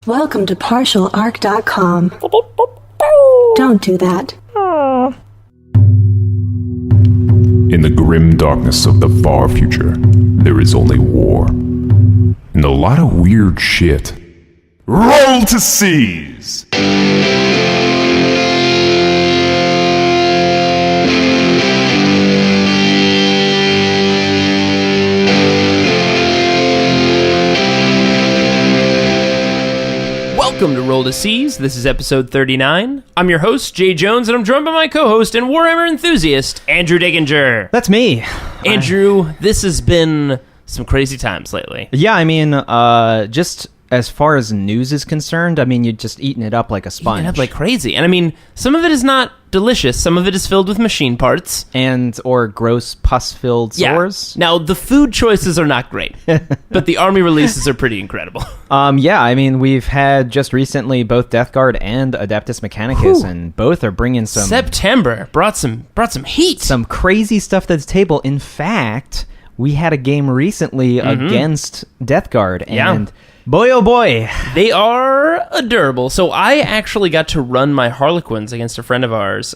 Welcome to partialarc.com. Don't do that. In the grim darkness of the far future, there is only war. And a lot of weird shit. Roll to seize! Welcome to Roll to Seize. This is episode 39. I'm your host, Jay Jones, and I'm joined by my co-host and Warhammer enthusiast, Andrew Digginger. That's me. Andrew, this has been some crazy times lately. Yeah, I mean, just as far as news is concerned, I mean, you're just eating it up like a sponge. Eating it up like crazy. And I mean, some of it is not delicious. Some of it is filled with machine parts. Or gross pus-filled sores. Now, the food choices are not great, but the army releases are pretty incredible. Yeah, I mean, we've had just recently both Death Guard and Adeptus Mechanicus, and both are bringing some... September brought some heat. Some crazy stuff to the table. In fact, we had a game recently against Death Guard, and... Boy, oh boy. They are adorable. So I actually got to run my Harlequins against a friend of ours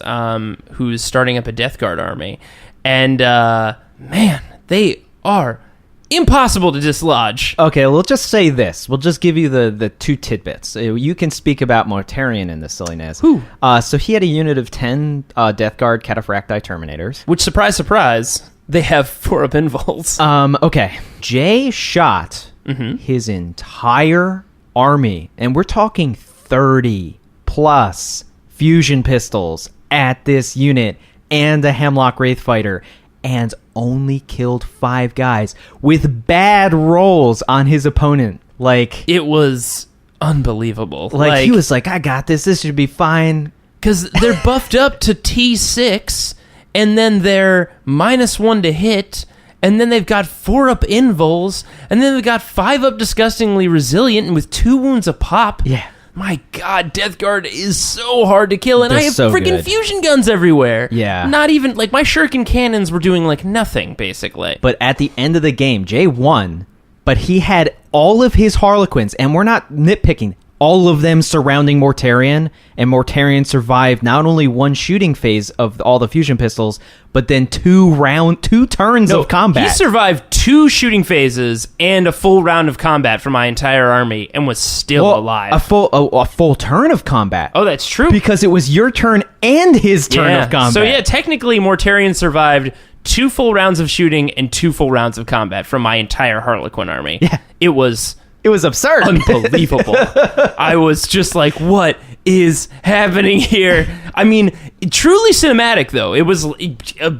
who's starting up a Death Guard army. And, man, they are impossible to dislodge. Okay, we'll just say this. We'll just give you the two tidbits. You can speak about Mortarion in this silliness. So he had a unit of 10 Death Guard Cataphracti Terminators. Which, surprise, surprise, they have 4-up invuls. Okay. Jay shot... his entire army, and we're talking 30 plus fusion pistols at this unit and a Hemlock Wraith Fighter, and only killed 5 guys with bad rolls on his opponent. Like, it was unbelievable. Like he was like, I got this should be fine. Because they're buffed up to T6, and then they're -1 to hit, and then they've got 4-up invuls, and then they've got 5-up disgustingly resilient and with 2 wounds a pop. Yeah. My God, Death Guard is so hard to kill, and They're I have so freaking good. fusion guns everywhere. Yeah. Not even, like, my shuriken cannons were doing, like, nothing, basically. But at the end of the game, Jay won, but he had all of his Harlequins, and we're not nitpicking, all of them surrounding Mortarion, and Mortarion survived not only one shooting phase of all the fusion pistols, but then 2 turns of combat. He survived 2 shooting phases and a full round of combat for my entire army and was still alive. A full turn of combat. Oh, that's true. Because it was your turn and his turn of combat. So yeah, technically Mortarion survived 2 full rounds of shooting and 2 full rounds of combat from my entire Harlequin army. Yeah. It was absurd. Unbelievable. I was just like, what is happening here? I mean, truly cinematic, though. It was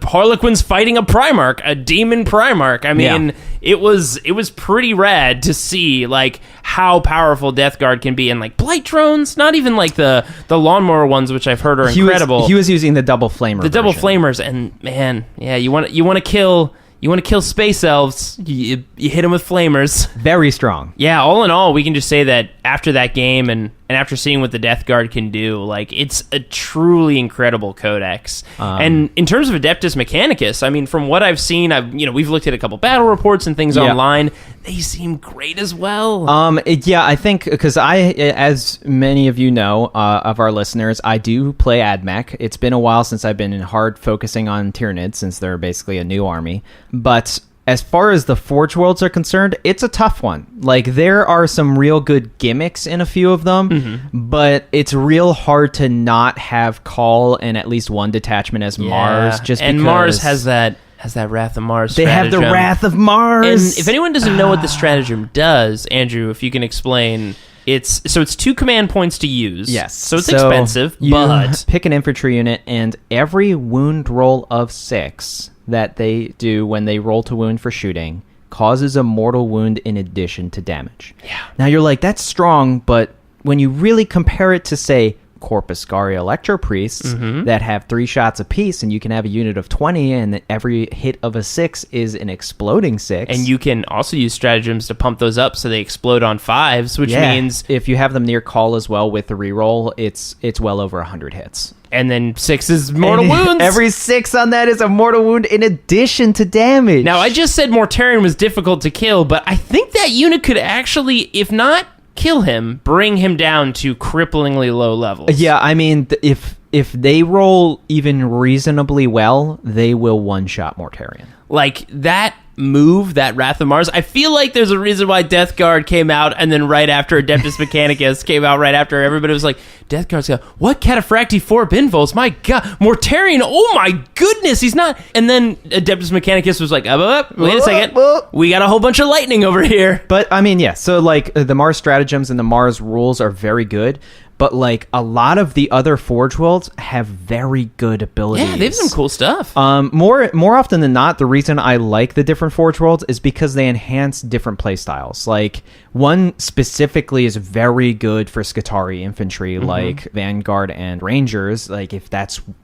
Harlequins fighting a Primarch, a demon Primarch. I mean, it was pretty rad to see, like, how powerful Death Guard can be. And, like, Blight drones, not even, like, the lawnmower ones, which I've heard are incredible. He was using the double flamer The double flamers, and, man, yeah, you want to kill... You want to kill space elves, you hit them with flamers. Very strong. Yeah, all in all, we can just say that after that game and after seeing what the Death Guard can do, like, it's a truly incredible codex. And in terms of Adeptus Mechanicus, I mean, from what I've seen, we've looked at a couple battle reports and things online. They seem great as well. I think, because as many of you know, of our listeners, I do play AdMech. It's been a while since I've been hard focusing on Tyranids, since they're basically a new army. But as far as the Forge Worlds are concerned, it's a tough one. Like, there are some real good gimmicks in a few of them, but it's real hard to not have Call and at least one detachment as Mars. And Mars has that Wrath of Mars stratagem. They have the Wrath of Mars. And if anyone doesn't know what the stratagem does, Andrew, if you can explain... It's 2 command points to use. Yes. So it's expensive, but... pick an infantry unit, and every wound roll of 6 that they do when they roll to wound for shooting causes a mortal wound in addition to damage. Yeah. Now you're like, that's strong, but when you really compare it to, say, Corpuscaria Electro Priests that have 3 shots apiece, and you can have a unit of 20, and every hit of a 6 is an exploding 6. And you can also use stratagems to pump those up so they explode on 5s, which means... if you have them near Call as well with the reroll, it's well over 100 hits. And then 6 is mortal wounds. Every 6 on that is a mortal wound in addition to damage. Now, I just said Mortarion was difficult to kill, but I think that unit could actually, if not kill him, bring him down to cripplingly low levels. Yeah, I mean, if they roll even reasonably well, they will one-shot Mortarion. Like, that move, that Wrath of Mars, I feel like there's a reason why Death Guard came out, and then right after Adeptus Mechanicus came out, right after everybody was like, Death Guard's got, what Cataphracti 4 Binvolts? My God. Mortarion, oh my goodness, he's not. And then Adeptus Mechanicus was like, wait a second. We got a whole bunch of lightning over here. But, I mean, yeah, so, like, the Mars stratagems and the Mars rules are very good. But, like, a lot of the other Forge Worlds have very good abilities. Yeah, they have some cool stuff. More often than not, the reason I like the different Forge Worlds is because they enhance different playstyles. Like, one specifically is very good for Skitarii infantry, like Vanguard and Rangers. Like, if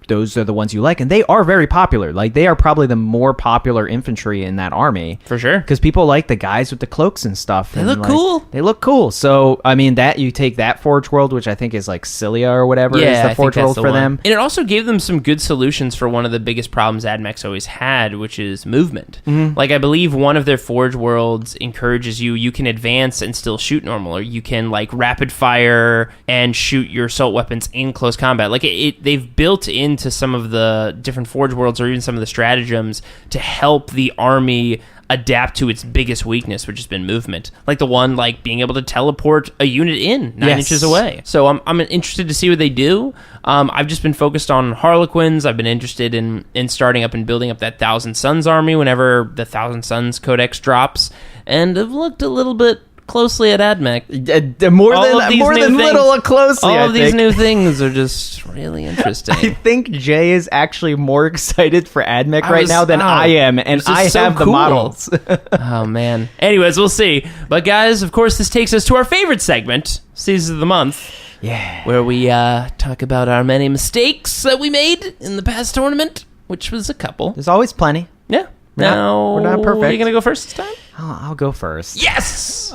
those are the ones you like. And they are very popular. Like, they are probably the more popular infantry in that army. For sure. Because people like the guys with the cloaks and stuff. They look cool. They look cool. So, I mean, that you take that Forge World, which I think is like Cilia or whatever is the Forge World for them. And it also gave them some good solutions for one of the biggest problems AdMech's always had, which is movement. Like, I believe one of their Forge Worlds encourages you can advance and still shoot normal, or you can, like, rapid fire and shoot your assault weapons in close combat. Like, they've built into some of the different Forge Worlds, or even some of the stratagems, to help the army adapt to its biggest weakness, which has been movement. Like the one, like, being able to teleport a unit in 9 inches away. So I'm interested to see what they do. I've just been focused on Harlequins. I've been interested in starting up and building up that Thousand Suns army whenever the Thousand Suns Codex drops. And I've looked a little bit closely at AdMech. More than little closely. All of these new things are just really interesting. I think Jay is actually more excited for AdMech right now than I am, and I have the models. Oh, man. Anyways, we'll see. But guys, of course, this takes us to our favorite segment, Seasons of the Month. Yeah. Where we talk about our many mistakes that we made in the past tournament, which was a couple. There's always plenty. Yeah. We're not perfect. Are you going to go first this time? I'll go first. Yes!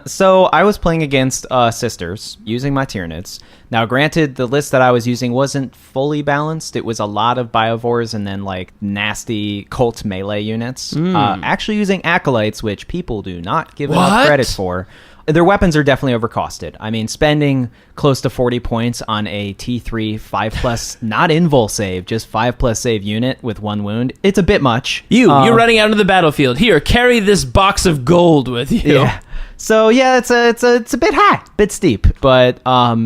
So I was playing against Sisters using my Tyranids. Now, granted, the list that I was using wasn't fully balanced. It was a lot of Biovores and then, like, nasty cult melee units. Actually using Acolytes, which people do not give enough credit for. Their weapons are definitely overcosted. I mean, spending close to 40 points on a T3 5+, not invul save, just 5+ save unit with 1 wound, it's a bit much. You're running out into the battlefield. Here, carry this box of gold with you. Yeah. So yeah, it's a bit high, bit steep, but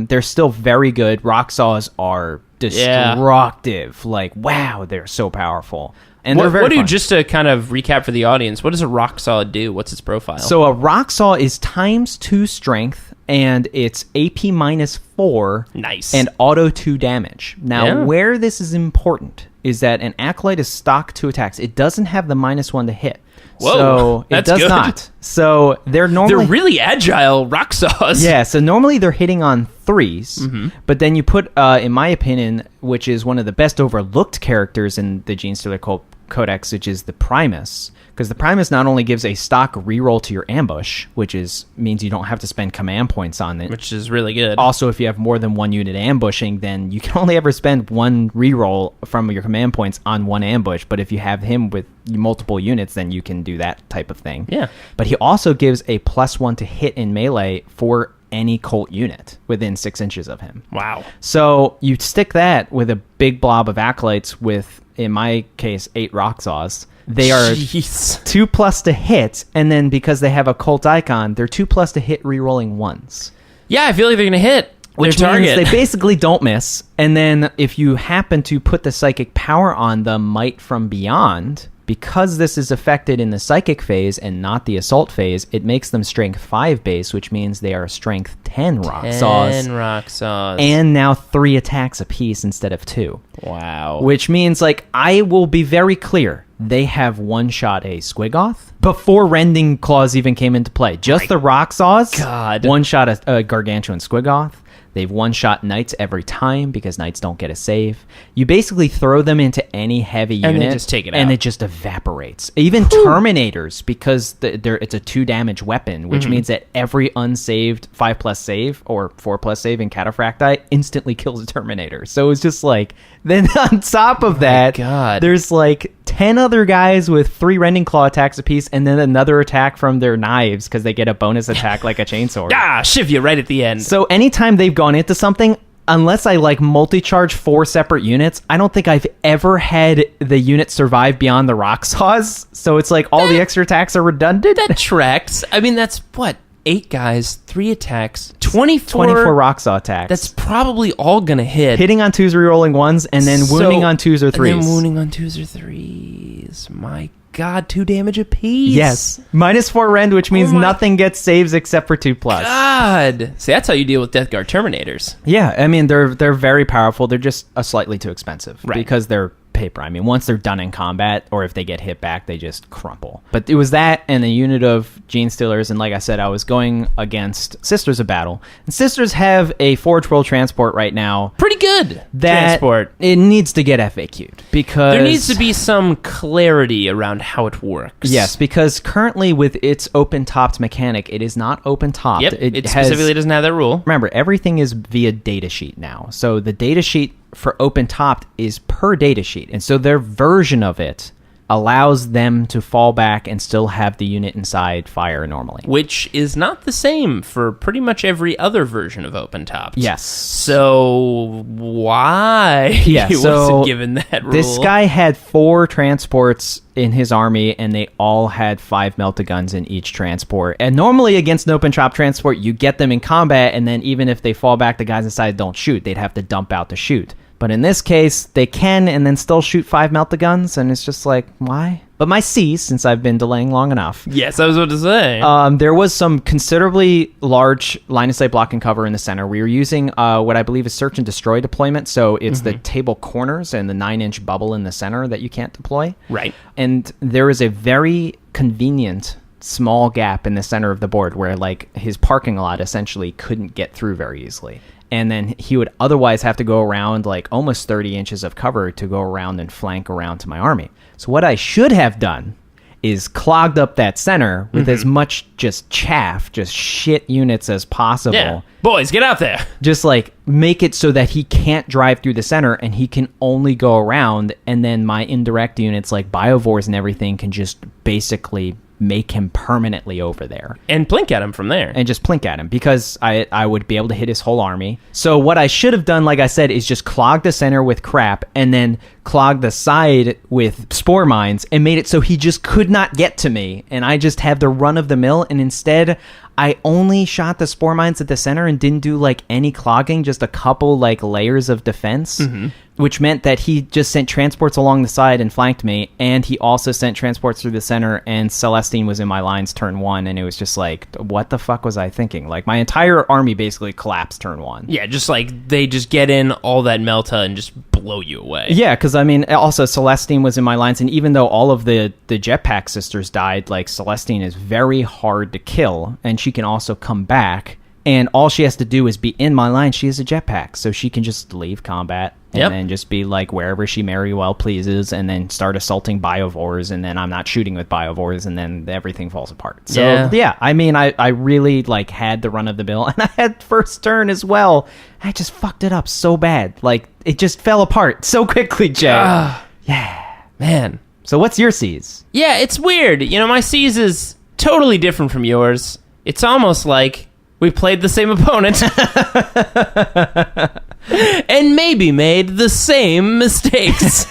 they're still very good. Rock saws are destructive. Yeah. Like, wow, they're so powerful. And what do you, just to kind of recap for the audience, what does a rock saw do? What's its profile? So a rock saw is ×2 strength, and it's AP -4. Nice. And auto 2 damage. Now, where this is important is that an Acolyte is stock 2 attacks. It doesn't have the -1 to hit. Whoa, so it does good. not. So they're really agile rock saws. Yeah, so normally they're hitting on 3s, but then you put, in my opinion, which is one of the best overlooked characters in the Genestealer Codex, which is the Primus, because the Primus not only gives a stock reroll to your ambush, which means you don't have to spend command points on it, which is really good. Also, if you have more than 1 unit ambushing, then you can only ever spend 1 reroll from your command points on 1 ambush, but if you have him with multiple units, then you can do that type of thing. Yeah. But he also gives a +1 to hit in melee for any cult unit within 6 inches of him. Wow. So you stick that with a big blob of Acolytes with, in my case, 8 rock saws. They are 2+ to hit, and then because they have a cult icon, they're 2+ to hit rerolling 1s. Yeah, I feel like they're going to hit. Which means they basically don't miss. And then if you happen to put the psychic power on the Might from Beyond, because this is affected in the psychic phase and not the assault phase, it makes them strength 5 base, which means they are strength 10 rock saws. 10 rock saws. And now 3 attacks apiece instead of 2. Wow. Which means, like, I will be very clear. They have one-shot a Squigoth before Rending Claws even came into play. Just the rock saws. God. One-shot a Gargantuan Squigoth. They've one-shot Knights every time because Knights don't get a save. You basically throw them into any heavy unit, and they just take it out. And it just evaporates. Even Terminators, because it's a 2 damage weapon, which means that every unsaved 5+ save or 4+ save in Cataphracti instantly kills a Terminator. So it's just like, then on top of that, God. there's like 10 other guys with 3 rending claw attacks apiece, and then another attack from their knives because they get a bonus attack like a chainsaw. Shiv you right at the end. So anytime they've gone into something, unless I like multi-charge 4 separate units, I don't think I've ever had the unit survive beyond the rock saws. So it's like all the extra attacks are redundant. That tracks. I mean, that's what? 8 guys, 3 attacks, 24 rock saw attacks. That's probably all gonna hit. Hitting on 2s, rerolling 1s, and then wounding on 2s or 3s. And then wounding on 2s or 3s. My God, 2 damage apiece. Yes. -4 rend, which means nothing gets saves except for 2+. God. See, that's how you deal with Death Guard Terminators. Yeah, I mean, they're very powerful. They're just slightly too expensive. Right. Because they're paper. I mean, once they're done in combat, or if they get hit back, they just crumple. But it was that and a unit of Gene Stealers, and like I said, I was going against Sisters of Battle. And Sisters have a Forge World transport right now. Pretty good transport. It needs to get FAQ'd, because there needs to be some clarity around how it works. Yes, because currently with its open-topped mechanic, it is not open-topped. Yep, it specifically doesn't have that rule. Remember, everything is via datasheet now. So the datasheet for open-topped is per datasheet. And so their version of it allows them to fall back and still have the unit inside fire normally. Which is not the same for pretty much every other version of open-topped. Yes. So why he wasn't given that rule? This guy had 4 transports in his army, and they all had 5 melta-guns in each transport. And normally against an open-top transport, you get them in combat, and then even if they fall back, the guys inside don't shoot. They'd have to dump out to shoot. But in this case, they can and then still shoot 5 melta-guns, and it's just like, why? But my C's, since I've been delaying long enough. Yes, I was about to say. There was some considerably large line of sight block and cover in the center. We were using what I believe is search and destroy deployment, so it's the table corners and the 9-inch bubble in the center that you can't deploy. Right. And there is a very convenient small gap in the center of the board where like his parking lot essentially couldn't get through very easily. And then he would otherwise have to go around like almost 30 inches of cover to go around and flank around to my army. So what I should have done is clogged up that center with as much just chaff, just shit units as possible. Yeah. Boys, get out there. Just like make it so that he can't drive through the center and he can only go around. And then my indirect units like biovores and everything can just basically make him permanently over there. And plink at him from there. And just plink at him, because I would be able to hit his whole army. So what I should have done, like I said, is just clog the center with crap and then clog the side with spore mines and made it so he just could not get to me. And I just have the run of the mill, and instead I only shot the spore mines at the center and didn't do like any clogging, just a couple like layers of defense, which meant that he just sent transports along the side and flanked me, and he also sent transports through the center, and Celestine was in my lines turn 1, and it was just like, what the fuck was I thinking? Like my entire army basically collapsed turn 1. Yeah, just like they just get in all that melta and just blow you away. Yeah, because I mean, also Celestine was in my lines, and even though all of the jetpack sisters died, like Celestine is very hard to kill, and she can also come back, and all she has to do is be in my line. She has a jetpack, so she can just leave combat and then just be like wherever she very well pleases, and then start assaulting biovores, and then I'm not shooting with biovores, and then everything falls apart. So yeah, I mean, I really like had the run of the mill, and I had first turn as well. I just fucked it up so bad, like it just fell apart so quickly, Jay. Yeah, man. So what's your C's? Yeah, it's weird. You know, my C's is totally different from yours. It's almost like we played the same opponent and maybe made the same mistakes.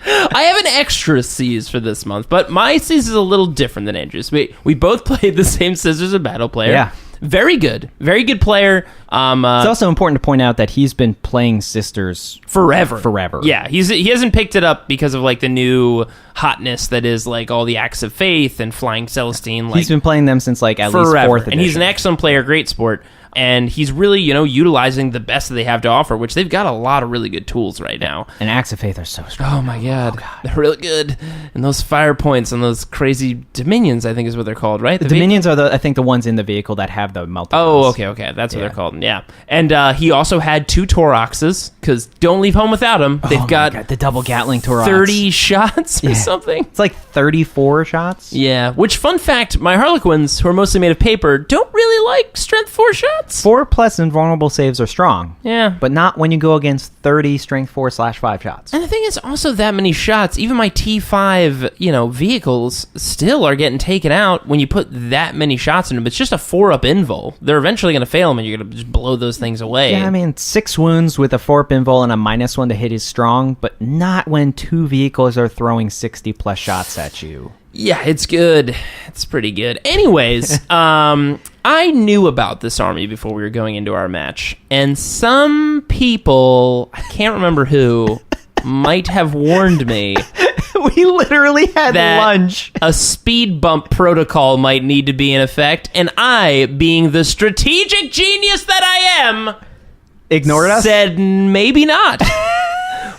I have an extra C's for this month, but my C's is a little different than Andrew's. We both played the same Sisters of Battle player. Yeah. Very good player. It's also important to point out that he's been playing Sisters forever. Yeah, he hasn't picked it up because of like the new hotness that is like all the Acts of Faith and Flying Celestine. Like, he's been playing them since like at forever. least 4th edition. And he's an excellent player, great sport. And he's really, you know, utilizing the best that they have to offer, which they've got a lot of really good tools right now. And Acts of Faith are so strong. Oh my god. They're really good. And those fire points and those crazy Dominions, I think is what they're called, right? The Dominions are I think the ones in the vehicle that have the melta. Oh, okay. That's what they're called. Yeah. And he also had 2 Toroxes, because don't leave home without them. They've got the double Gatling Torox. 30 shots or something. It's like 34 shots. Yeah. Which, fun fact, my Harlequins, who are mostly made of paper, don't really like strength 4 shots. shots? 4+ invulnerable saves are strong. Yeah. But not when you go against 30 strength 4/5 shots. And the thing is, also that many shots, even my T5, vehicles still are getting taken out when you put that many shots in them. It's just a 4-up invul. They're eventually going to fail them, and you're going to just blow those things away. Yeah, I mean, 6 wounds with a 4-up invul and a -1 to hit is strong, but not when 2 vehicles are throwing 60+ shots at you. Yeah, it's good. It's pretty good. Anyways, I knew about this army before we were going into our match, and some people, I can't remember who, might have warned me We literally had that lunch. a speed bump protocol might need to be in effect, and I, being the strategic genius that I am, Ignored us? said maybe not.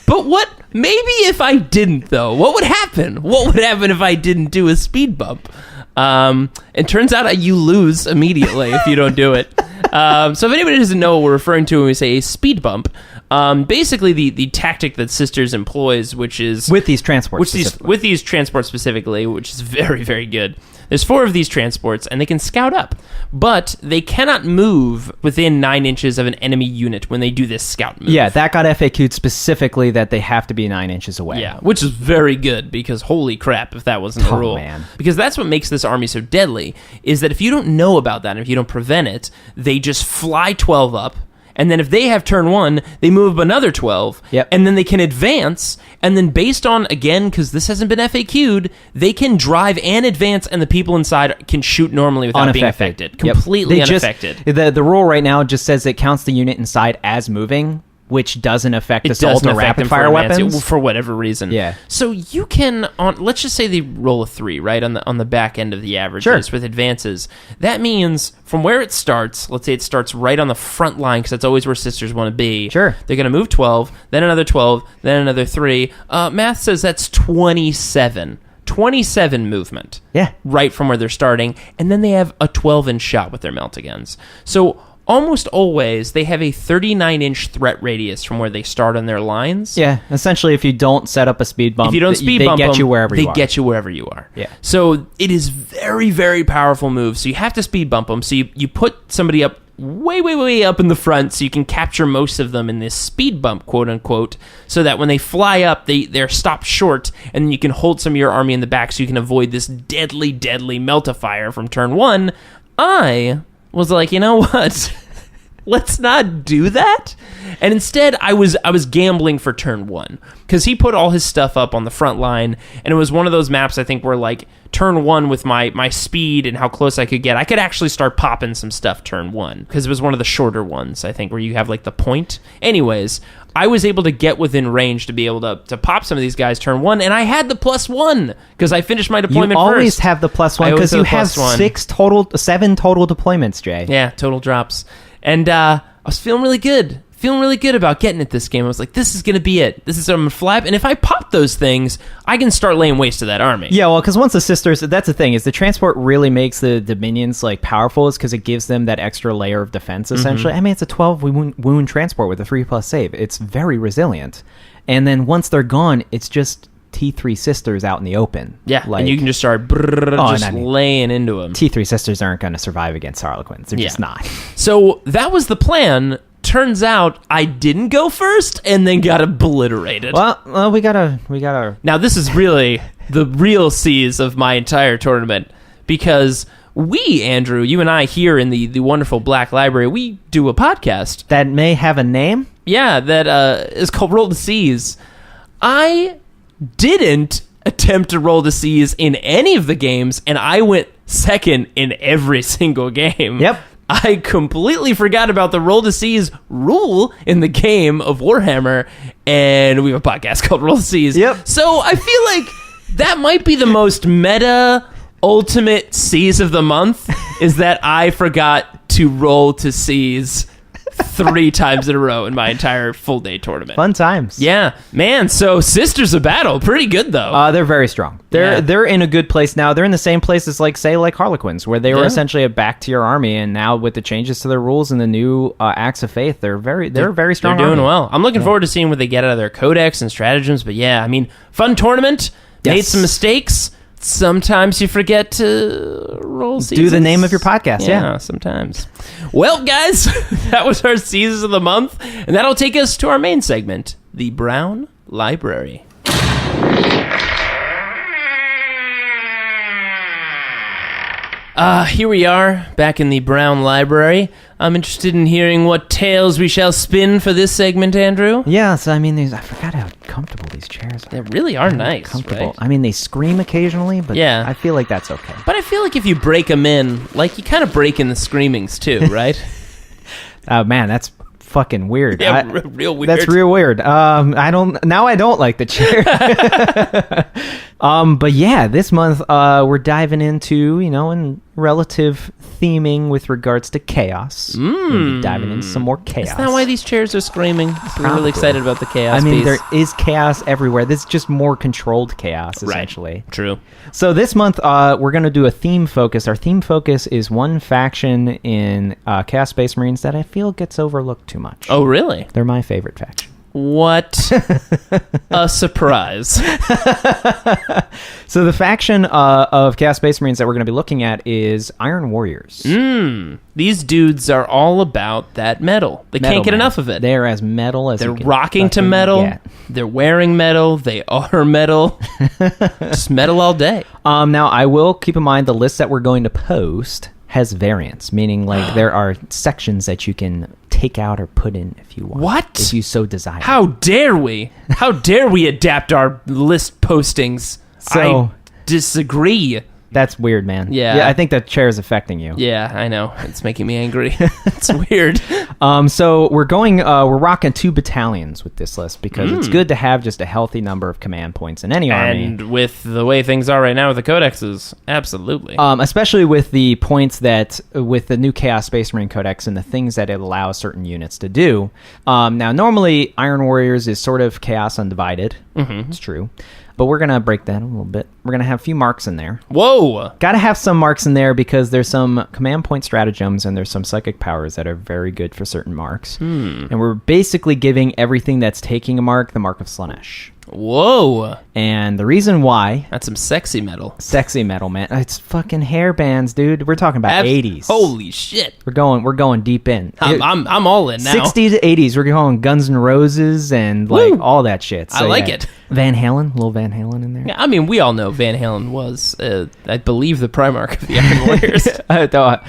But what? Maybe if I didn't, though, what would happen? What would happen if I didn't do a speed bump? It turns out you lose immediately if you don't do it. So if anybody doesn't know what we're referring to when we say a speed bump, basically the tactic that Sisters employs, which is With these transports with these transports specifically, which is very, very good. There's 4 of these transports, and they can scout up, but they cannot move within 9 inches of an enemy unit when they do this scout move. Yeah, that got FAQ'd specifically that they have to be 9 inches away. Yeah, which is very good, because holy crap if that wasn't a rule. Man. Because that's what makes this army so deadly, is that if you don't know about that, and if you don't prevent it, they just fly 12 up, and then if they have turn 1, they move another 12, Yep. and then they can advance, and then based on, again, because this hasn't been FAQ'd, they can drive and advance, and the people inside can shoot normally without being affected. Yep. Completely They just- unaffected. The rule right now just says it counts the unit inside as moving, which doesn't affect It assault doesn't or affect rapid them for fire advancing, weapons. for whatever reason. Yeah. So you can let's just say they roll a 3, right, on the back end of the averages Sure. with advances. That means from where it starts, let's say it starts right on the front line, because that's always where Sisters want to be. Sure. They're going to move 12, then another 12, then another 3. Math says that's 27. 27 movement. Yeah. Right from where they're starting, and then they have a 12-inch shot with their melt-agains. So almost always, they have a 39-inch threat radius from where they start on their lines. Yeah, essentially, if you don't set up a speed bump, If you don't speed bump they get them, you wherever you are. They get you wherever you are. Yeah. So it is very, very powerful move. So you have to speed bump them. So you put somebody up way, way, way up in the front so you can capture most of them in this speed bump, quote unquote, so that when they fly up, they're stopped short, and then you can hold some of your army in the back so you can avoid this deadly, deadly melt-a-fire from turn 1. I was like, you know what? Let's not do that. And instead, I was gambling for turn 1, because he put all his stuff up on the front line, and it was one of those maps, I think, where like turn 1 with my speed and how close I could get, I could actually start popping some stuff turn 1, because it was one of the shorter ones, I think, where you have like the point. Anyways, I was able to get within range to be able to pop some of these guys turn 1, and I had the +1 because I finished my deployment You always first. have the +1 I always because you have have the +1. 7 total deployments, Jay. Yeah, total drops. And I was feeling really good. Feeling really good about getting it this game. I was like, this is going to be it. This is I'm going to flap. And if I pop those things, I can start laying waste to that army. Yeah, well, because once the Sisters, that's the thing, is the transport really makes the minions like powerful, is because it gives them that extra layer of defense, essentially. I mean, it's a 12 wound transport with a 3+ save. It's very resilient. And then once they're gone, it's just T3 Sisters out in the open. Yeah, like, and you can just start laying into them. T3 Sisters aren't going to survive against Harlequins. They're just not. So that was the plan. Turns out I didn't go first and then got obliterated. Well, we gotta. Now this is really the real C's of my entire tournament, because we, Andrew, you and I here in the wonderful Black Library, we do a podcast. That may have a name? Yeah, that is called Roll the C's. I didn't attempt to roll the C's in any of the games, and I went second in every single game. Yep. I completely forgot about the Roll the C's rule in the game of Warhammer, and we have a podcast called Roll the C's. Yep. So I feel like that might be the most meta ultimate C's of the month, is that I forgot to roll to C's 3 times in a row in my entire full day tournament. Fun times. Yeah, man. So Sisters of Battle, pretty good though. They're very strong. They're in a good place now. They're in the same place as like Harlequins, where they were essentially a back to your army, and now with the changes to their rules and the new Acts of Faith, they're very strong. They're doing army. well. I'm looking forward to seeing what they get out of their codex and stratagems. But yeah, I mean, fun tournament. Yes. Made some mistakes. sometimes you forget to roll seasons. Do the name of your podcast, yeah. Sometimes. Well, guys, that was our Seasons of the Month, and that'll take us to our main segment, the Brown Library. Here we are, back in the Brown Library. I'm interested in hearing what tales we shall spin for this segment, Andrew. Yeah, so I mean, I forgot how comfortable these chairs are. They really are nice, Comfortable. right? I mean, they scream occasionally, but Yeah. I feel like that's okay. But I feel like if you break them in, like, you kind of break in the screamings, too, right? Oh, man, that's fucking weird. Yeah, real weird. That's real weird. I don't like the chair. But yeah, this month we're diving into, in relative theming with regards to chaos. We'll be diving into some more chaos. Is that why these chairs are screaming? I'm really excited about the chaos I mean, piece. there is chaos everywhere. This is just more controlled chaos, essentially. Right. True. So this month, we're going to do a theme focus. Our theme focus is one faction in Chaos Space Marines that I feel gets overlooked too much. Oh, really? They're my favorite faction. What a surprise. So the faction of Chaos Space Marines that we're going to be looking at is Iron Warriors. These dudes are all about that metal. They can't get enough of it. They're as metal as They're you can rocking to fucking metal. get. They're wearing metal. They are metal. Just metal all day. Now, I will keep in mind the list that we're going to post has variants, meaning like there are sections that you can take out or put in if you want. What? If you so desire. How dare we? How dare we adapt our list postings? So- I disagree. That's weird, man. Yeah. I think that chair is affecting you. Yeah, I know. It's making me angry. It's weird. So we're rocking 2 battalions with this list because it's good to have just a healthy number of command points in any army. And with the way things are right now with the codexes, absolutely. Especially with the points that, with the new Chaos Space Marine Codex and the things that it allows certain units to do. Now, normally, Iron Warriors is sort of Chaos Undivided. It's true. But we're going to break that a little bit. We're going to have a few marks in there. Whoa! Got to have some marks in there because there's some command point stratagems and there's some psychic powers that are very good for certain marks. And we're basically giving everything that's taking a mark the mark of Slaanesh. Whoa! And the reason why... That's some sexy metal. Sexy metal, man. It's fucking hair bands, dude. We're talking about 80s. Holy shit! We're going deep in. I'm all in now. 60s to 80s. We're going Guns N' Roses and like Woo! all that shit. So, I like yeah. it. Van Halen, a little Van Halen in there. Yeah, I mean, we all know Van Halen was, I believe, the Primarch of the Iron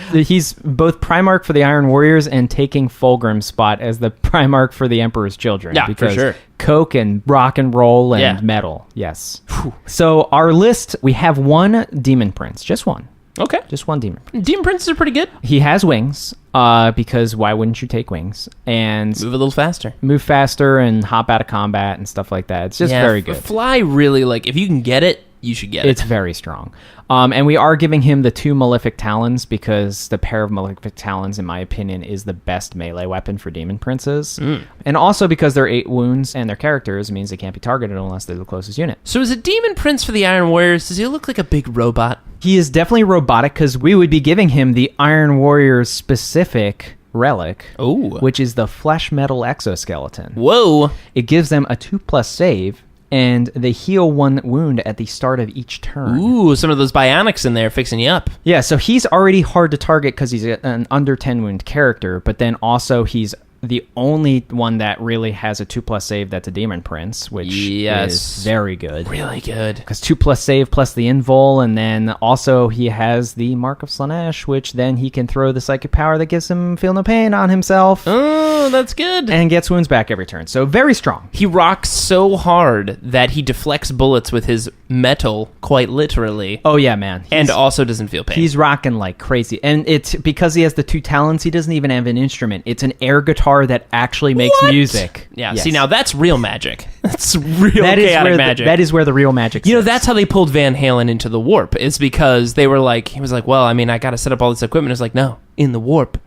Warriors. He's both Primarch for the Iron Warriors and taking Fulgrim's spot as the Primarch for the Emperor's Children. Yeah, because for sure. Coke and rock and roll and metal. Yes. So our list, we have one Daemon Prince. Just one. Okay. Just one Daemon Prince. Demon Princes are pretty good. He has wings, because why wouldn't you take wings? And Move a little faster. move faster and hop out of combat and stuff like that. It's just very good. Fly really, like, if you can get it, you should get It's it. very strong. And we are giving him the 2 malefic talons because the pair of malefic talons, in my opinion, is the best melee weapon for Daemon Princes. And also because they're 8 wounds and their characters means they can't be targeted unless they're the closest unit. So is a Demon Prince for the Iron Warriors, does he look like a big robot? He is definitely robotic because we would be giving him the Iron Warriors specific relic, Oh. which is the flesh metal exoskeleton. Whoa. It gives them a 2+ save, and they heal 1 wound at the start of each turn. Ooh, some of those bionics in there fixing you up. Yeah, so he's already hard to target because he's an under 10 wound character, but then also he's the only one that really has a 2+ save that's a Daemon Prince, which is very good. Really good. Because 2+ save plus the invul, and then also he has the Mark of Slaanesh, which then he can throw the psychic power that gives him feel no pain on himself. Oh, that's good. And gets wounds back every turn. So very strong. He rocks so hard that he deflects bullets with his metal, quite literally. Oh yeah, man. And also doesn't feel pain. He's rocking like crazy. And it's because he has the 2 talons, he doesn't even have an instrument. It's an air guitar that actually makes music. Yeah, Yes. see, now that's real magic. That's real That is chaotic where magic. that is where the real magic You know, sits. that's how they pulled Van Halen into the warp, is because they were like, he was like, well, I mean, I got to set up all this equipment. It's like, no, in the warp,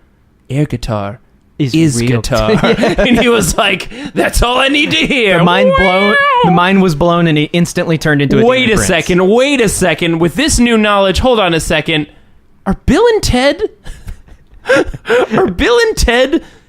air guitar is real. guitar. And he was like, that's all I need to hear. The mind was blown and he instantly turned into a Wait Daemon a Prince. second, wait a second. With this new knowledge, hold on a second. Are Bill and Ted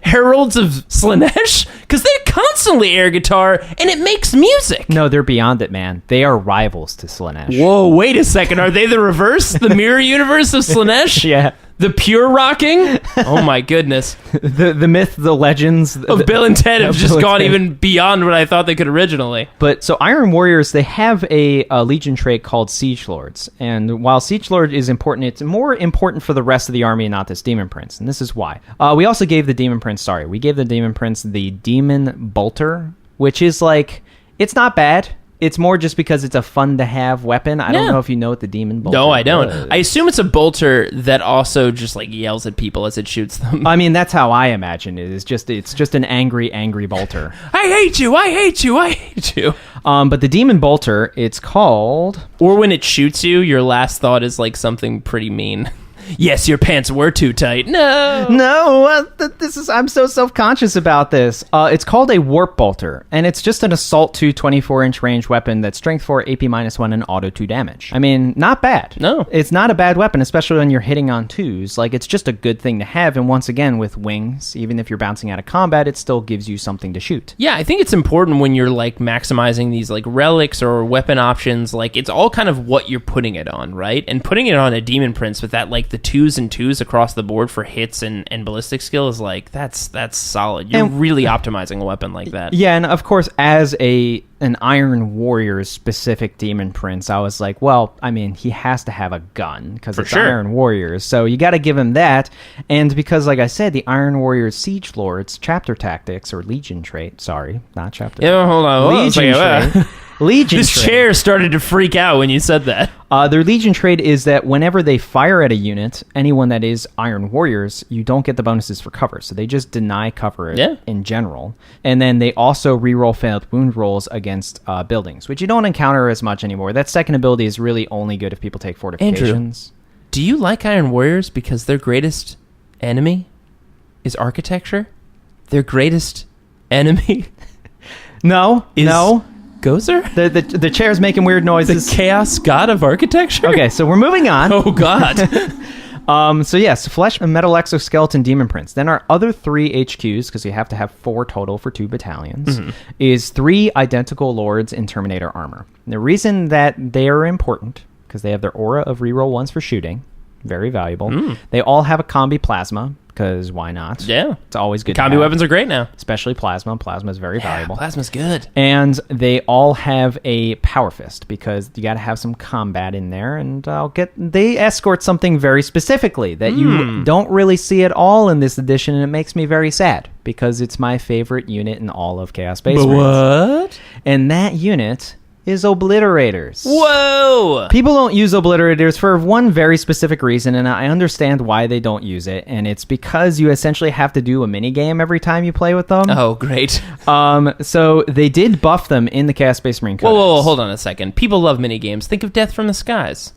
Heralds of Slaanesh? Because they constantly air guitar, and it makes music. No, they're beyond it, man. They are rivals to Slaanesh. Whoa, wait a second. Are they the reverse? The mirror universe of Slaanesh? Yeah. The pure rocking? Oh my goodness. The myth, the legends Of Bill and Ted have of just Bill and gone Ted. even beyond what I thought they could originally. But so Iron Warriors, they have a Legion trait called Siege Lords. And while Siege Lord is important, it's more important for the rest of the army and not this Demon Prince. And this is why. We also gave the Demon Prince the Demon Bolter, which is like, it's not bad. It's more just because it's a fun-to-have weapon. I don't know if you know what the Demon Bolter No, I don't. is. I assume it's a bolter that also just like yells at people as it shoots them. I mean, that's how I imagine it. It's just an angry bolter. I hate you, I hate you, I hate you. But the Demon Bolter, it's called... Or when it shoots you, your last thought is like something pretty mean. Yes, your pants were too tight. No. No, I'm so self-conscious about this. It's called a Warp Bolter, and it's just an Assault 2 24-inch range weapon that's Strength 4, AP -1, and Auto 2 damage. I mean, not bad. No. It's not a bad weapon, especially when you're hitting on 2s. Like, it's just a good thing to have, and once again, with wings, even if you're bouncing out of combat, it still gives you something to shoot. Yeah, I think it's important when you're like maximizing these like relics or weapon options. Like it's all kind of what you're putting it on, right? And putting it on a Demon Prince with that like the 2s and 2s across the board for hits and ballistic skill is like that's solid. You're really optimizing a weapon like that. Yeah, and of course, as an Iron Warriors specific Demon Prince, I was like, well, I mean, he has to have a gun because it's sure. Iron Warriors, so you got to give him that. And because, like I said, the Iron Warriors Siege Lords chapter tactics or Legion trait, sorry, not chapter. Yeah, hold on. Legion trait. Legion This trait. chair started to freak out when you said that. Their Legion trait is that whenever they fire at a unit, anyone that is Iron Warriors, you don't get the bonuses for cover. So they just deny cover in general. And then they also reroll failed wound rolls against buildings, which you don't encounter as much anymore. That second ability is really only good if people take fortifications. Andrew, do you like Iron Warriors because their greatest enemy is architecture? Their greatest enemy No. Gozer? The chair's making weird noises. The chaos god of architecture? Okay, so we're moving on. Oh, God. So yes, Flesh, Metal Exoskeleton, Demon Prince. Then our other 3 HQs, because you have to have 4 total for 2 battalions, is 3 identical lords in Terminator armor. And the reason that they are important, because they have their aura of reroll 1s for shooting, very valuable. They all have a combi plasma, because why not? Yeah. It's always good to Combi have. weapons are great now. Especially plasma. Plasma is very valuable. Plasma's good. And they all have a power fist because you got to have some combat in there. And they escort something very specifically that you don't really see at all in this edition, and it makes me very sad because it's my favorite unit in all of Chaos Space Marines. What? And that unit is Obliterators. Whoa! People don't use Obliterators for one very specific reason, and I understand why they don't use it, and it's because you essentially have to do a minigame every time you play with them. Oh, great. So they did buff them in the Chaos Space Marine Codex. Whoa, hold on a second. People love minigames. Think of Death from the Skies.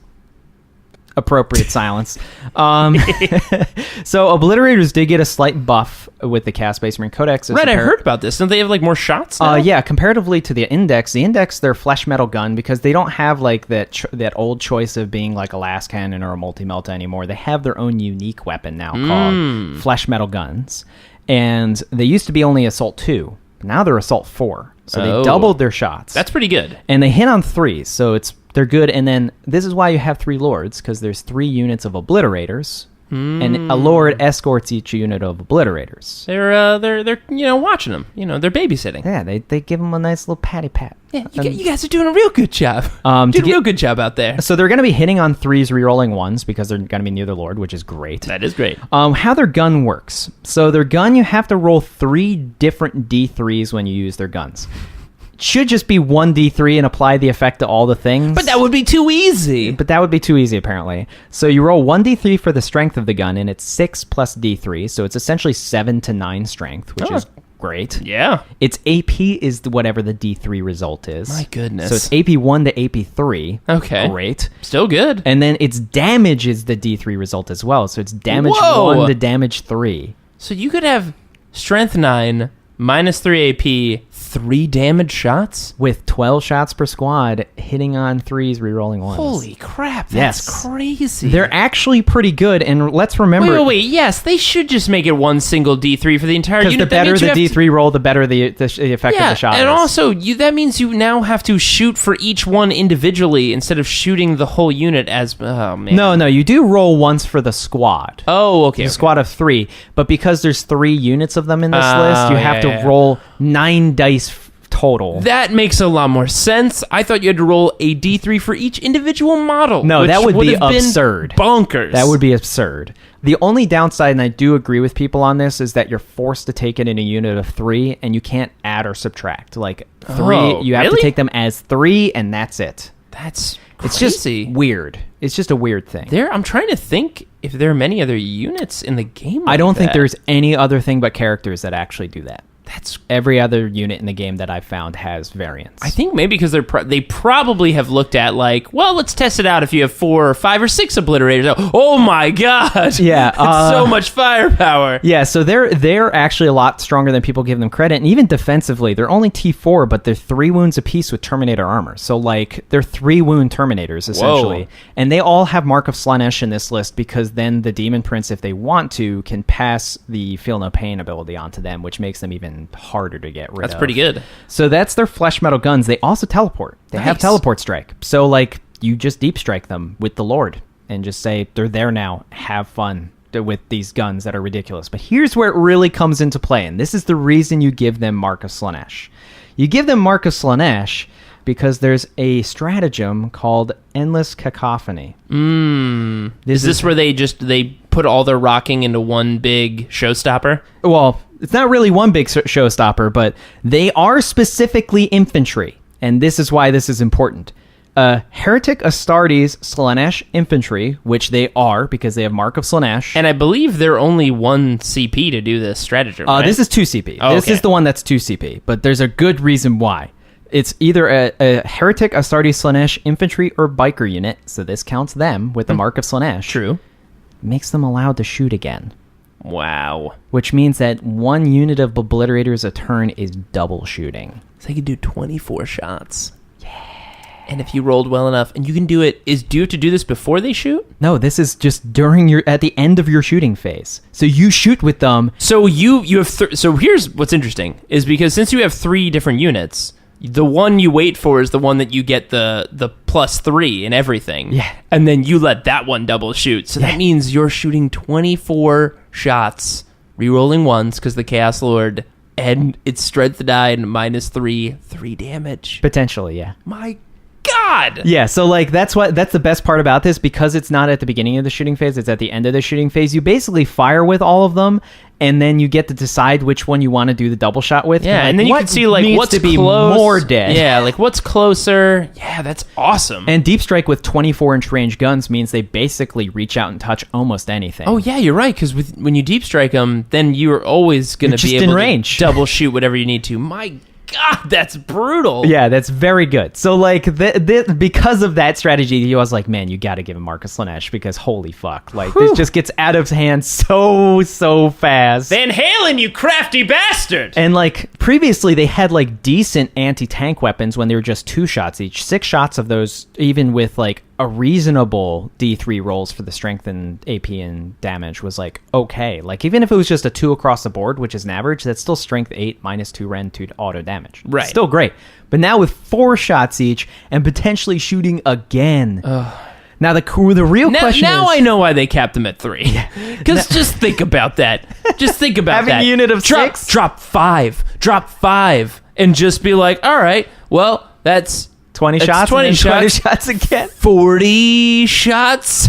Appropriate silence. So Obliterators did get a slight buff with the Chaos Space Marine Codex. Right, I heard about this. Don't they have like more shots now? Yeah, comparatively to the Index, their flesh metal gun, because they don't have like that old choice of being like a last cannon or a multi-melta anymore. They have their own unique weapon now called flesh metal guns. And they used to be only Assault 2. But now they're Assault 4. So they doubled their shots. That's pretty good. And they hit on 3s, so they're good. And then this is why you have 3 lords, because there's 3 units of Obliterators, and a lord escorts each unit of Obliterators. They're watching them. They're babysitting. Yeah, they give them a nice little patty pat. Yeah, you guys are doing a real good job. Doing a real good job out there. So they're going to be hitting on 3s, rerolling 1s, because they're going to be near the lord, which is great. That is great. How their gun works. So their gun, you have to roll 3 different D3s when you use their guns. Should just be 1 D3 and apply the effect to all the things. But that would be too easy. But that would be too easy, apparently. So you roll 1 D3 for the strength of the gun, and it's 6 plus D3, so it's essentially 7 to 9 strength, which is great. Yeah. Its AP is whatever the D3 result is. My goodness. So it's AP 1 to AP 3. Okay. Great. Still good. And then its damage is the D3 result as well, so it's damage 1 to damage 3. So you could have strength 9 -3 AP, 3 damage shots? With 12 shots per squad, hitting on 3s, rerolling 1s. Holy crap, that's crazy. They're actually pretty good, and let's remember... Wait, yes, they should just make it one single D3 for the entire unit. Because the better the D3 roll, the better the effect of the shot and is. also, that means you now have to shoot for each one individually instead of shooting the whole unit as... Oh, man. No, you do roll once for the squad. Oh, okay. The squad of 3, but because there's 3 units of them in this list, you have to roll 9 dice total. That makes a lot more sense. I thought you had to roll a D3 for each individual model. No, that would be have been absurd. Bonkers. That would be absurd. The only downside, and I do agree with people on this, is that you're forced to take it in a unit of 3, and you can't add or subtract. Like 3, you have to take them as 3, and that's it. That's crazy. It's just weird. It's just a weird thing. I'm trying to think if there are many other units in the game like I don't think that. there's any other thing but characters that actually do that. That's Every other unit in the game that I've found has variants. I think maybe because they probably have looked at like, well, let's test it out if you have 4 or 5 or 6 obliterators. Oh my god! Yeah, it's so much firepower. Yeah, so they're actually a lot stronger than people give them credit, and even defensively, they're only T4, but they're 3 wounds apiece with Terminator armor. So like they're 3 wound Terminators essentially, Whoa. And they all have Mark of Slaanesh in this list because then the Daemon Prince, if they want to, can pass the Feel No Pain ability onto them, which makes them even harder to get rid of. That's pretty good. So that's their flesh metal guns. They also teleport. They have teleport strike. So like you just deep strike them with the Lord and just say they're there now. Have fun with these guns that are ridiculous. But here's where it really comes into play, and this is the reason you give them Mark of Slaanesh. You give them Mark of Slaanesh because there's a stratagem called Endless Cacophony. Is this where they put all their rocking into one big showstopper? Well, it's not really one big showstopper, but they are specifically infantry, and this is why this is important. Heretic Astartes Slaanesh infantry, which they are because they have Mark of Slaanesh. And I believe they're only 1 CP to do this stratagem, right? This is 2 CP. Oh, this okay. is the one that's 2 CP, but there's a good reason why. It's either a Heretic Astartes Slaanesh infantry or biker unit, so this counts them with the Mark of Slaanesh. True. Makes them allowed to shoot again. Wow. Which means that 1 unit of Obliterators a turn is double shooting. So they can do 24 shots. Yeah. And if you rolled well enough, and you can do it, do you have to do this before they shoot? No, this is just at the end of your shooting phase. So you shoot with them. So you have so here's what's interesting is because since you have 3 different units, the one you wait for is the one that you get the +3 and everything. Yeah. And then you let that one double shoot. So that means you're shooting 24 shots, re-rolling 1s because the Chaos Lord, and it's strength died -3, 3 damage. Potentially, yeah. My God! Yeah, so like that's the best part about this, because it's not at the beginning of the shooting phase, it's at the end of the shooting phase. You basically fire with all of them, and then you get to decide which one you want to do the double shot with. Yeah, like, and then you can see like what's to be close, more dead. Yeah, like what's closer. Yeah, that's awesome. And Deep Strike with 24-inch range guns means they basically reach out and touch almost anything. Oh yeah, you're right, because when you deep strike them, then you're always going to be able to double shoot whatever you need to. My God, that's brutal. Yeah, that's very good. So, like, because of that strategy, he was like, man, you got to give him Marcus Slaanesh, because holy fuck. Like, this just gets out of hand so fast. Van Halen, you crafty bastard! And, like, previously they had, like, decent anti-tank weapons when they were just 2 shots each. 6 shots of those, even with, like, a reasonable D3 rolls for the strength and AP and damage was like okay. Like even if it was just a 2 across the board, which is an average, that's still strength 8 -2 Ren 2 auto damage. Right. Still great. But now with 4 shots each and potentially shooting again. Now the real question is... Now I know why they capped them at 3. Because just think about that. Just think about having that. A unit of 6? Drop 5. And just be like, all right, well, that's... 20 shots, 20 shots again. 40 shots.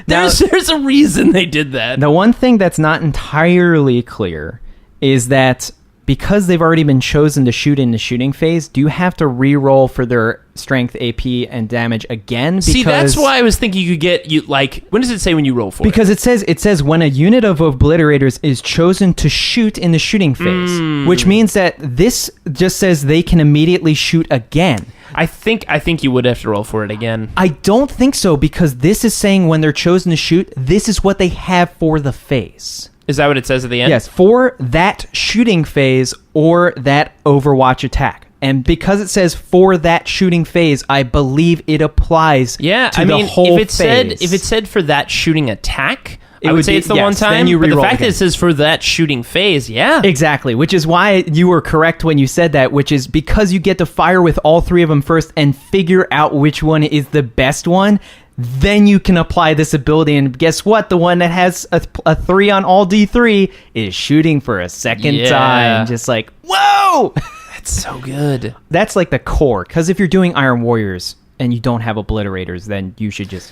There's a reason they did that. The one thing that's not entirely clear is that because they've already been chosen to shoot in the shooting phase, do you have to re-roll for their strength, AP, and damage again? Because, see, that's why I was thinking you could get like. When does it say when you roll for because it says when a unit of Obliterators is chosen to shoot in the shooting phase, which means that this just says they can immediately shoot again. I think you would have to roll for it again. I don't think so, because this is saying when they're chosen to shoot, this is what they have for the phase. Is that what it says at the end? Yes, for that shooting phase or that Overwatch attack. And because it says for that shooting phase, I believe it applies to the whole phase. If it said for that shooting attack, I would would say be- it's the yes, one time. then you But the reroll fact that again. it says for that shooting phase, yeah. Exactly, which is why you were correct when you said that, which is because you get to fire with all three of them first and figure out which one is the best one, then you can apply this ability. And guess what? The one that has a 3 on all D3 is shooting for a second time. Just like, whoa! That's so good. That's like the core, because if you're doing Iron Warriors and you don't have Obliterators, then you should just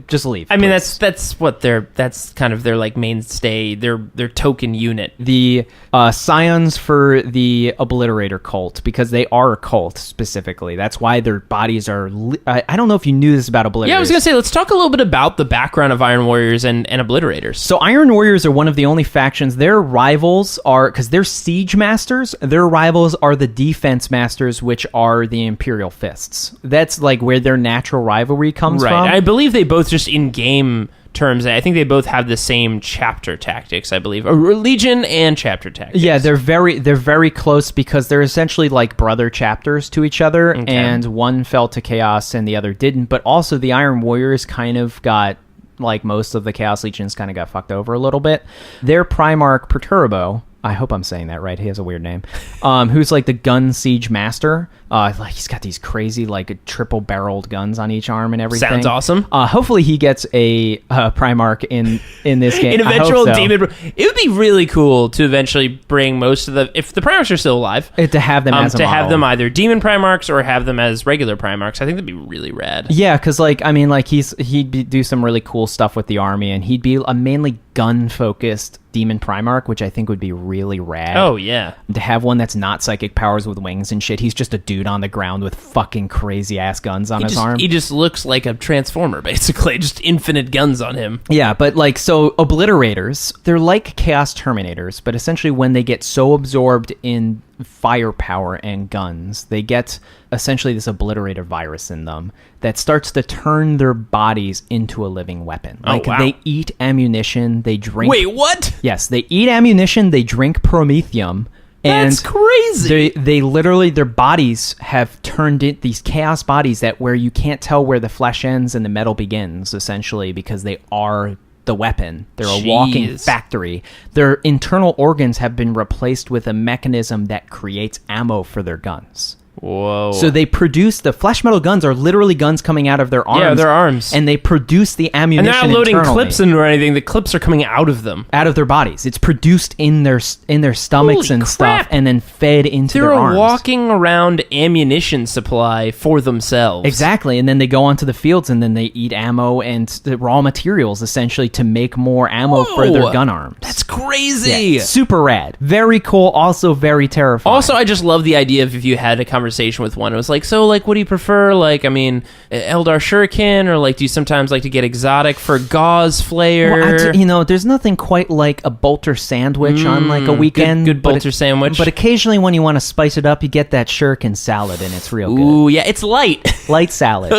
just leave. I mean, please. that's kind of their like mainstay, their token unit. The Scions for the Obliterator cult, because they are a cult specifically. That's why their bodies are... I don't know if you knew this about Obliterators. Yeah, I was going to say, let's talk a little bit about the background of Iron Warriors and Obliterators. So Iron Warriors are one of the only factions. Their rivals are... Because they're Siege Masters, their rivals are the Defense Masters, which are the Imperial Fists. That's like where their natural rivalry comes from. I believe they both, just in game terms, I think they both have the same chapter tactics, I believe. Legion and chapter tactics. Yeah, they're very close because they're essentially like brother chapters to each other, and one fell to chaos and the other didn't. But also the Iron Warriors kind of got, like most of the Chaos Legions, kind of got fucked over a little bit. Their Primarch Perturbo, I hope I'm saying that right, he has a weird name, who's like the gun siege master. Like he's got these crazy like triple barreled guns on each arm and everything. Sounds awesome. Hopefully he gets a Primarch in this game. An eventual I hope so. demon. It would be really cool to eventually bring most of the, if the Primarchs are still alive, To have them as a to model. have them either demon Primarchs or have them as regular Primarchs. I think that'd be really rad. Yeah, because like I mean, like do some really cool stuff with the army, and he'd be a mainly gun focused demon Primarch, which I think would be really rad. Oh yeah. To have one that's not psychic powers with wings and shit. He's just a dude on the ground with fucking crazy ass guns on his arm. He just looks like a transformer, basically. Just infinite guns on him. Yeah, but like, so Obliterators, they're like Chaos Terminators, but essentially when they get so absorbed in firepower and guns, they get essentially this Obliterator virus in them that starts to turn their bodies into a living weapon. Like, wow. They eat ammunition, they drink... Wait, what? Yes, they eat ammunition, they drink promethium, and That's crazy. They literally, their bodies have turned it, these chaos bodies that where you can't tell where the flesh ends and the metal begins, essentially, because they are the weapon. They're a walking Jeez. factory. Their internal organs have been replaced with a mechanism that creates ammo for their guns. Whoa. So they produce, the flesh metal guns are literally guns coming out of their arms. Yeah, their arms. And they produce the And ammunition they're not loading internally. clips in or anything. The clips are coming out of them. Out of their bodies. It's produced in their stomachs Holy and crap. stuff, and then fed into They're their a arms. walking around ammunition supply for themselves. Exactly, and then they go onto the fields and then they eat ammo and the raw materials, essentially, to make more ammo for their Whoa. gun arms. That's crazy. Yeah, super rad. Very cool, also very terrifying. Also, I just love the idea of if you had a conversation with one, it was like, so, like, what do you prefer? Like, I mean, Eldar Shuriken, or, like, do you sometimes like to get exotic for Gauze Flayer? Well, there's nothing quite like a bolter sandwich on, like, a weekend. Good but bolter sandwich. But occasionally when you want to spice it up, you get that shuriken salad, and it's real good. Ooh, yeah, it's light. Light salad.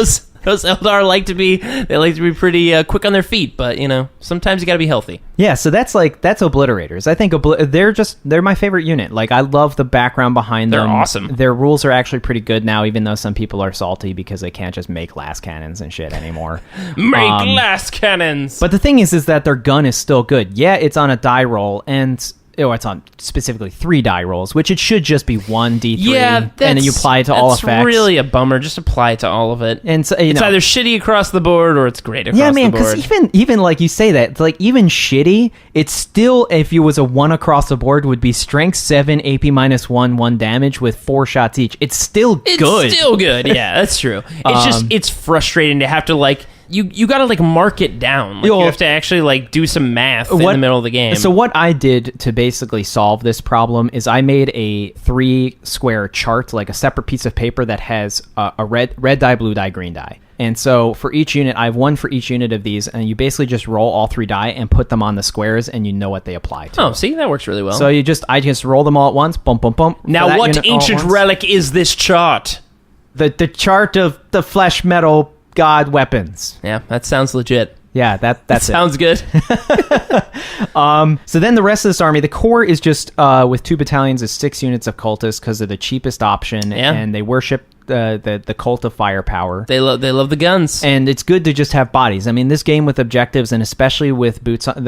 Those Eldar like to be pretty quick on their feet, but, you know, sometimes you gotta be healthy. Yeah, so that's Obliterators. I think they're my favorite unit. Like, I love the background behind them. They're awesome. Their rules are actually pretty good now, even though some people are salty because they can't just make las cannons and shit anymore. Make glass cannons! But the thing is that their gun is still good. Yeah, it's on a die roll, and it's on specifically 3 die rolls, which it should just be 1 D3. Yeah, and then you apply it to all effects. That's really a bummer. Just apply it to all of it. And so, it's either shitty across the board or it's great across yeah, man, the board. because even like you say that, like even shitty, it's still, if you was a 1 across the board, would be strength 7, AP -1, 1 damage with 4 shots each. It's still good. It's still good. Yeah, that's true. It's frustrating to have to like you gotta like mark it down. Like, you have to actually like do some math in the middle of the game. So what I did to basically solve this problem is I made a 3-square chart, like a separate piece of paper that has a red die, blue die, green die. And so for each unit, I have 1 for each unit of these, and you basically just roll all 3 die and put them on the squares, and you know what they apply to. Oh, see, that works really well. So I just roll them all at once, bump, bump, bump. Now, what ancient relic is this chart? The chart of the flesh metal god weapons. Yeah, that sounds legit. Yeah, that's it. Sounds good. So then the rest of this army, the core is just with 2 battalions is 6 units of cultists because they're the cheapest option, and they worship the cult of firepower. They love the guns, and it's good to just have bodies. I mean, this game with objectives, and especially with boots on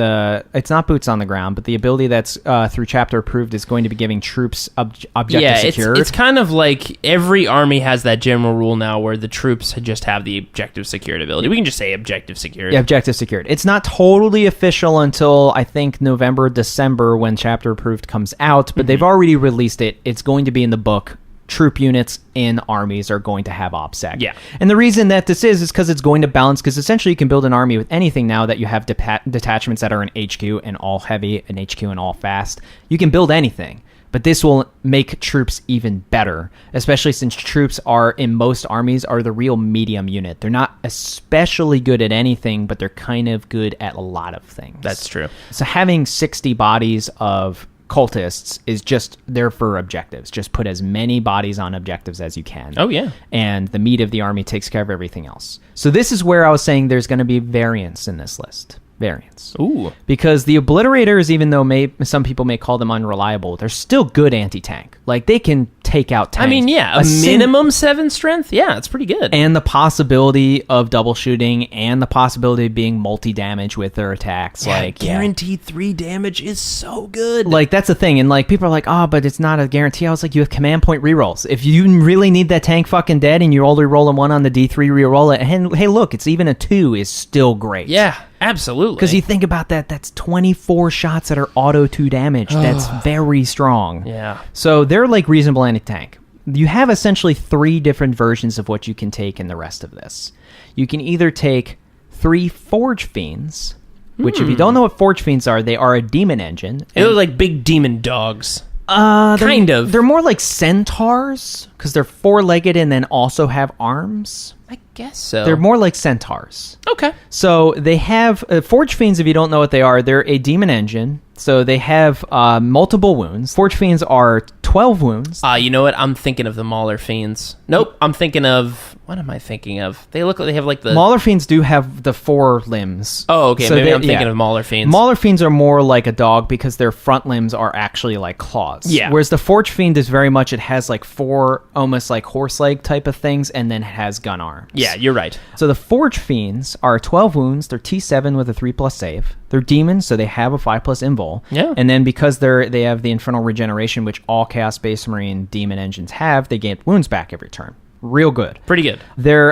it's not boots on the ground, but the ability that's through chapter approved is going to be giving troops objective secured. It's kind of like every army has that general rule now where the troops just have the objective secured ability. We can just say objective secured. Yeah, objective secured. It's not totally official until I think November, December when chapter approved comes out, but they've already released it. It's going to be in the book. Troop units in armies are going to have OPSEC. Yeah. And the reason that this is because it's going to balance, because essentially you can build an army with anything now that you have detachments that are in HQ and all heavy and HQ and all fast. You can build anything, but this will make troops even better, especially since troops are, in most armies, are the real medium unit. They're not especially good at anything, but they're kind of good at a lot of things. That's true. So having 60 bodies of cultists is just there for objectives. Just put as many bodies on objectives as you can. Oh, yeah. And the meat of the army takes care of everything else. So this is where I was saying there's going to be variance in this list. Variance. Ooh. Because the Obliterators, even though some people may call them unreliable, they're still good anti-tank. Like, they can take out tanks. I mean, yeah, a minimum 7 strength. Yeah, it's pretty good. And the possibility of double shooting and the possibility of being multi-damage with their attacks. Yeah, like guaranteed 3 damage is so good. Like, that's the thing. And, like, people are like, oh, but it's not a guarantee. I was like, you have command point rerolls. If you really need that tank fucking dead and you're only rolling 1 on the D3, reroll it. And, hey, look, it's even a 2 is still great. Yeah, absolutely. Because you think about that, that's 24 shots that are auto 2 damage. That's very strong. Yeah. So they're, like, reasonable anti-tank. You have essentially 3 different versions of what you can take in the rest of this. You can either take 3 Forge Fiends, which if you don't know what Forge Fiends are, they are a demon engine. They look like big demon dogs. Kind of. They're more like centaurs, because they're 4-legged and then also have arms. I guess so. They're more like centaurs. Okay. So they have... Forge Fiends, if you don't know what they are, they're a demon engine. So they have multiple wounds. Forge Fiends are 12 wounds. You know what? I'm thinking of the Mauler Fiends. Nope. I'm thinking of... What am I thinking of? They look like they have like the... Mauler Fiends do have the 4 limbs. Oh, okay. So maybe I'm thinking of Mauler Fiends. Mauler Fiends are more like a dog because their front limbs are actually like claws. Yeah. Whereas the Forge Fiend is very much... It has like 4 almost like horse leg type of things and then it has gun arms. Yeah, you're right. So the Forge Fiends are 12 wounds. They're T7 with a 3+ save. They're demons, so they have a 5+ invul. Yeah. And then because they have the Infernal Regeneration, which all Chaos Space Marine demon engines have, they gain wounds back every turn. Real good. Pretty good.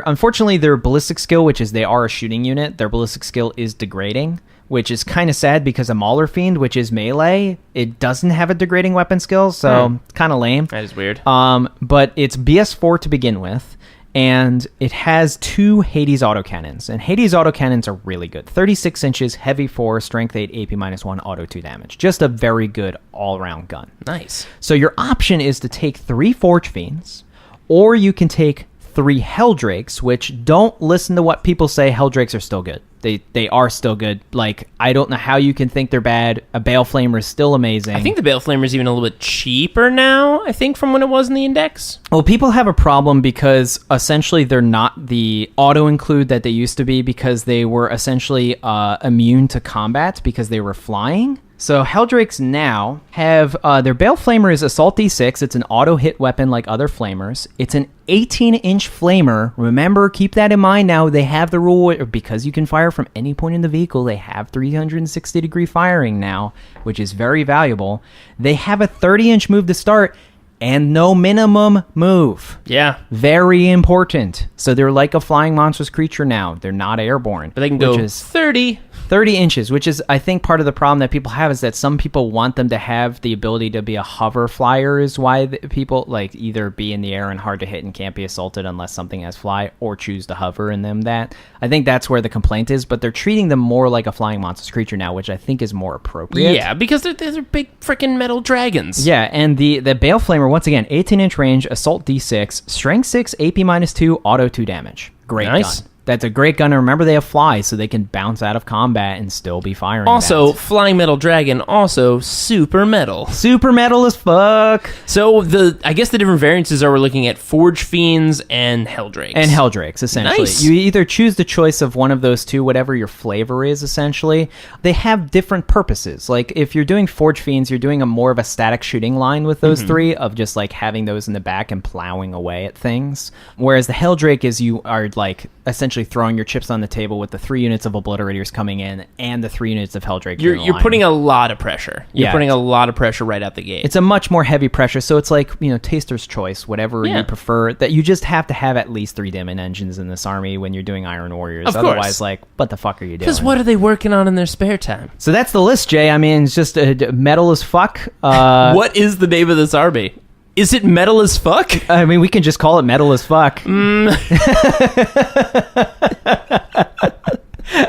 Unfortunately, their ballistic skill, which is they are a shooting unit, their ballistic skill is degrading, which is kind of sad because a Mauler Fiend, which is melee, it doesn't have a degrading weapon skill, so kind of lame. That is weird. But it's BS4 to begin with. And it has 2 Hades autocannons. And Hades autocannons are really good. 36 inches, heavy 4, strength 8, AP -1, auto 2 damage. Just a very good all-around gun. Nice. So your option is to take 3 Forge Fiends, or you can take 3 Helldrakes, which don't listen to what people say. Helldrakes are still good. They are still good. Like, I don't know how you can think they're bad. A Bale Flamer is still amazing. I think the Bale Flamer is even a little bit cheaper now, I think, from when it was in the index. Well, people have a problem because essentially they're not the auto-include that they used to be because they were essentially immune to combat because they were flying. So Helldrakes now have their Bale Flamer is Assault D6. It's an auto-hit weapon like other Flamers. It's an 18-inch Flamer. Remember, keep that in mind now. They have the rule, because you can fire from any point in the vehicle, they have 360-degree firing now, which is very valuable. They have a 30-inch move to start and no minimum move. Yeah. Very important. So they're like a flying monstrous creature now. They're not airborne. But they can go 30 inches, which is, I think, part of the problem that people have is that some people want them to have the ability to be a hover flyer is why people, like, either be in the air and hard to hit and can't be assaulted unless something has fly, or choose to hover in them that. I think that's where the complaint is, but they're treating them more like a flying monstrous creature now, which I think is more appropriate. Yeah, because they're big freaking metal dragons. Yeah, and the Bale Flamer, once again, 18-inch range, Assault D6, Strength 6, AP -2, Auto 2 damage. Great nice. gun. That's a great gun. And remember, they have flies, so they can bounce out of combat and still be firing. Also, that. Flying Metal Dragon, also super metal. Super metal as fuck. So I guess the different variances are we're looking at Forge Fiends and Helldrakes. And Helldrakes, essentially. Nice. You either choose the choice of one of those two, whatever your flavor is, essentially. They have different purposes. Like, if you're doing Forge Fiends, you're doing more of a static shooting line with those three, of just, like, having those in the back and plowing away at things. Whereas the Helldrake is you are, like, essentially throwing your chips on the table with the 3 units of Obliterators coming in and the 3 units of Helldrake. You're putting a lot of pressure. You're putting a lot of pressure right out the gate. It's a much more heavy pressure, so it's like, taster's choice, whatever you prefer. That you just have to have at least 3 Daemon engines in this army when you're doing Iron Warriors. Of Otherwise, course. like, what the fuck are you doing? Because what are they working on in their spare time? So that's the list, Jay. I mean, it's just metal as fuck. What is the name of this army? Is it metal as fuck? I mean, we can just call it metal as fuck.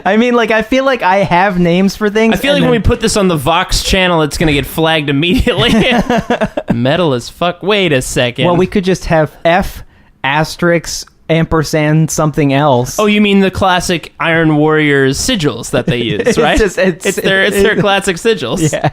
I mean, like, I feel like I have names for things. I feel like when we put this on the Vox channel, it's going to get flagged immediately. Metal as fuck. Wait a second. Well, we could just have F asterisk ampersand something else. Oh, you mean the classic Iron Warriors sigils that they use, right? It's their classic sigils. Yeah.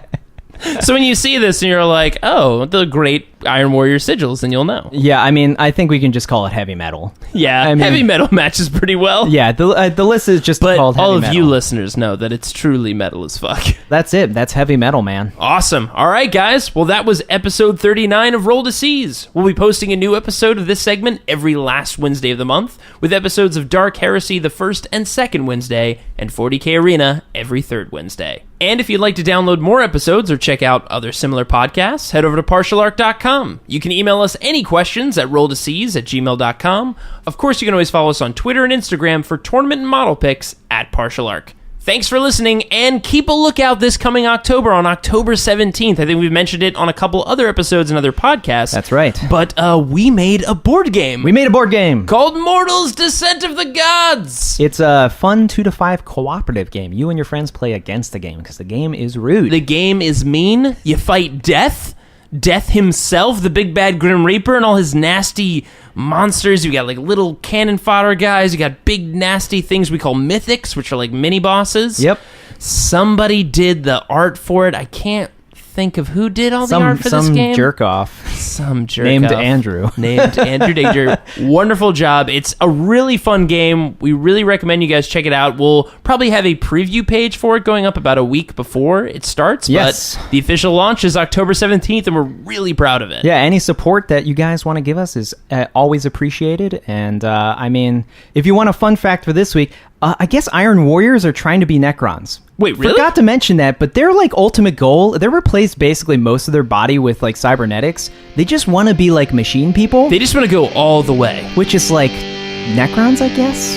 So when you see this and you're like, oh, the great Iron Warrior sigils, then you'll know. Yeah, I mean, I think we can just call it heavy metal. Yeah, I mean, heavy metal matches pretty well. Yeah, the list is just called heavy all metal. of you listeners know that it's truly metal as fuck. That's it. That's heavy metal, man. Awesome. All right, guys. Well, that was episode 39 of Roll to Seize. We'll be posting a new episode of this segment every last Wednesday of the month, with episodes of Dark Heresy the first and second Wednesday, and 40K Arena every third Wednesday. And if you'd like to download more episodes or check out other similar podcasts, head over to partialarc.com. You can email us any questions at rolltoseize@gmail.com. Of course, you can always follow us on Twitter and Instagram for tournament and model picks at partialarc. Thanks for listening, and keep a lookout this coming October, on October 17th. I think we've mentioned it on a couple other episodes and other podcasts. That's right. But we made a board game. We made a board game called Mortals Descent of the Gods. It's a fun 2 to 5 cooperative game. You and your friends play against the game because the game is rude. The game is mean. You fight Death. Death himself, the big bad Grim Reaper, and all his nasty monsters. You got like little cannon fodder guys. You got big nasty things we call mythics, which are like mini bosses. Yep. Somebody did the art for it. I can't think of who did all the art for this game. Some jerk off. Some jerk named off. Andrew. Named Andrew Danger. Wonderful job. It's a really fun game. We really recommend you guys check it out. We'll probably have a preview page for it going up about a week before it starts. Yes. But the official launch is October 17th, and we're really proud of it. Yeah, any support that you guys want to give us is always appreciated. And, I mean, if you want a fun fact for this week, I guess Iron Warriors are trying to be Necrons. Wait, really? Forgot to mention that, but their like ultimate goal, they replaced basically most of their body with like cybernetics. They just want to be like machine people. They just want to go all the way. Which is like Necrons, I guess?